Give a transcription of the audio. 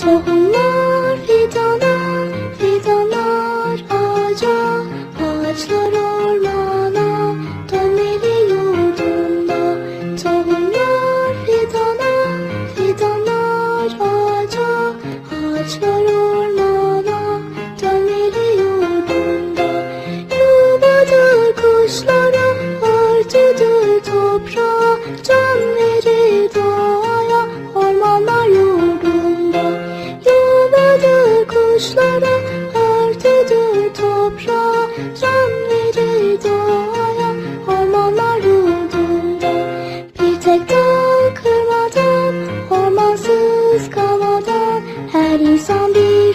Tohumlar fidana, fidanlar ağaca, ağaçlar ormana, dönmeli yurdunda. Tohumlar fidana, fidanlar ağaca, ağaçlar ormana, dönmeli yurdunda. Yuvadır kuşlara, örtüdür toprağa, can verir doğaya, ormanlar yurdunda. Yuvadır kuşlara, örtüdür toprağa, can verir doğaya, ormanlar yurdunda. Bir tek dal kırmadan, ormansız kalmadan, her insan bir